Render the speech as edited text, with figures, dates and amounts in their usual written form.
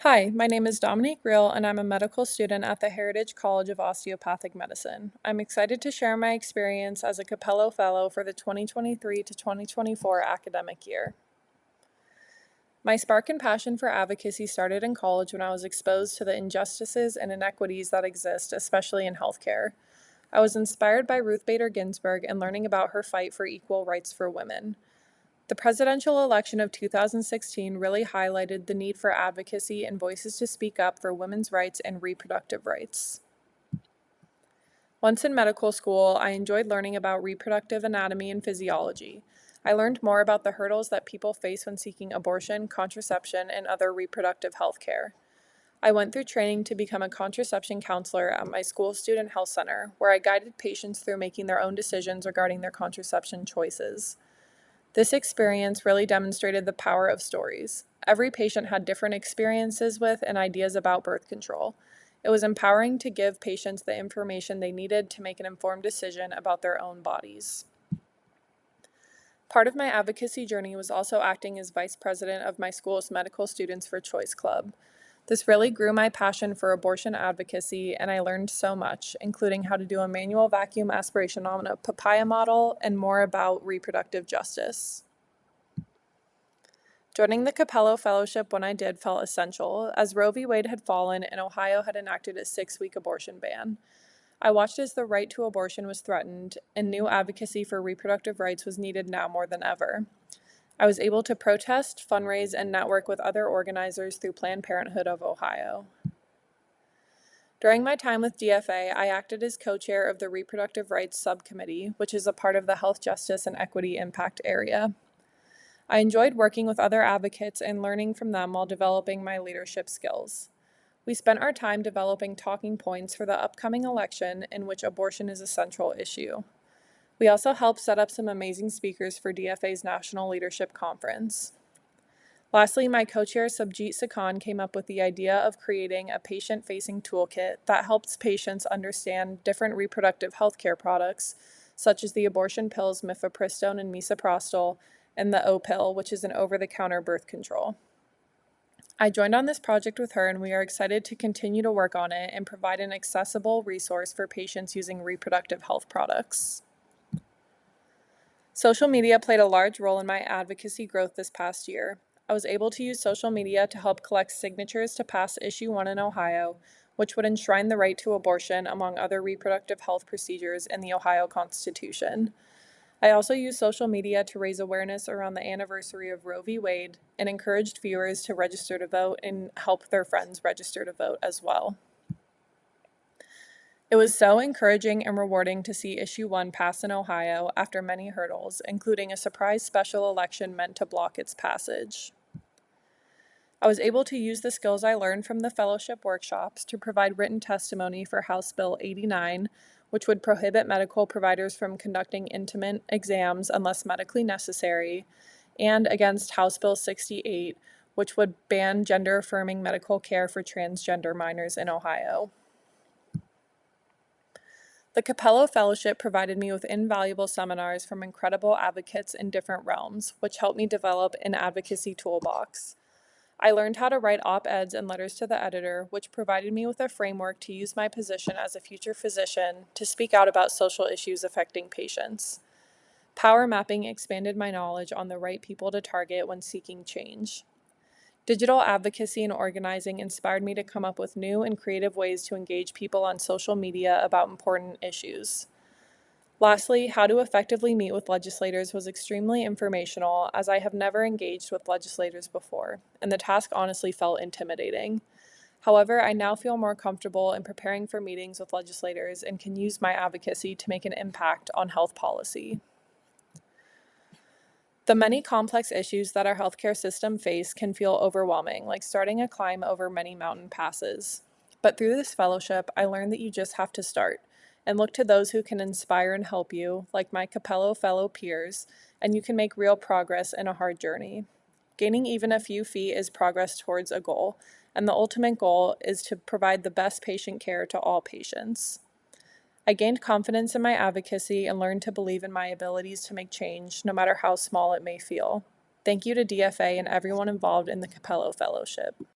Hi, my name is Dominique Rehl, and I'm a medical student at the Heritage College of Osteopathic Medicine. I'm excited to share my experience as a Capello Fellow for the 2023 to 2024 academic year. My spark and passion for advocacy started in college when I was exposed to the injustices and inequities that exist, especially in healthcare. I was inspired by Ruth Bader Ginsburg and learning about her fight for equal rights for women. The presidential election of 2016 really highlighted the need for advocacy and voices to speak up for women's rights and reproductive rights. Once in medical school, I enjoyed learning about reproductive anatomy and physiology. I learned more about the hurdles that people face when seeking abortion, contraception, and other reproductive health care. I went through training to become a contraception counselor at my school student health center, where I guided patients through making their own decisions regarding their contraception choices. This experience really demonstrated the power of stories. Every patient had different experiences with and ideas about birth control. It was empowering to give patients the information they needed to make an informed decision about their own bodies. Part of my advocacy journey was also acting as vice president of my school's Medical Students for Choice Club. This really grew my passion for abortion advocacy, and I learned so much, including how to do a manual vacuum aspiration on a papaya model and more about reproductive justice. Joining the Capello Fellowship when I did felt essential, as Roe v. Wade had fallen and Ohio had enacted a 6-week abortion ban. I watched as the right to abortion was threatened, and new advocacy for reproductive rights was needed now more than ever. I was able to protest, fundraise, and network with other organizers through Planned Parenthood of Ohio. During my time with DFA, I acted as co-chair of the Reproductive Rights Subcommittee, which is a part of the Health Justice and Equity Impact area. I enjoyed working with other advocates and learning from them while developing my leadership skills. We spent our time developing talking points for the upcoming election in which abortion is a central issue. We also helped set up some amazing speakers for DFA's National Leadership Conference. Lastly, my co-chair Subjit Sakhan came up with the idea of creating a patient-facing toolkit that helps patients understand different reproductive health care products, such as the abortion pills mifepristone and misoprostol, and the O-pill, which is an over-the-counter birth control. I joined on this project with her, and we are excited to continue to work on it and provide an accessible resource for patients using reproductive health products. Social media played a large role in my advocacy growth this past year. I was able to use social media to help collect signatures to pass Issue 1 in Ohio, which would enshrine the right to abortion among other reproductive health procedures in the Ohio Constitution. I also used social media to raise awareness around the anniversary of Roe v. Wade and encouraged viewers to register to vote and help their friends register to vote as well. It was so encouraging and rewarding to see Issue 1 pass in Ohio after many hurdles, including a surprise special election meant to block its passage. I was able to use the skills I learned from the fellowship workshops to provide written testimony for House Bill 89, which would prohibit medical providers from conducting intimate exams unless medically necessary, and against House Bill 68, which would ban gender-affirming medical care for transgender minors in Ohio. The Capello Fellowship provided me with invaluable seminars from incredible advocates in different realms, which helped me develop an advocacy toolbox. I learned how to write op-eds and letters to the editor, which provided me with a framework to use my position as a future physician to speak out about social issues affecting patients. Power mapping expanded my knowledge on the right people to target when seeking change. Digital advocacy and organizing inspired me to come up with new and creative ways to engage people on social media about important issues. Lastly, how to effectively meet with legislators was extremely informational, as I have never engaged with legislators before, and the task honestly felt intimidating. However, I now feel more comfortable in preparing for meetings with legislators and can use my advocacy to make an impact on health policy. The many complex issues that our healthcare system face can feel overwhelming, like starting a climb over many mountain passes. But through this fellowship, I learned that you just have to start and look to those who can inspire and help you, like my Capello fellow peers, and you can make real progress in a hard journey. Gaining even a few feet is progress towards a goal, and the ultimate goal is to provide the best patient care to all patients. I gained confidence in my advocacy and learned to believe in my abilities to make change, no matter how small it may feel. Thank you to DFA and everyone involved in the Capello Fellowship.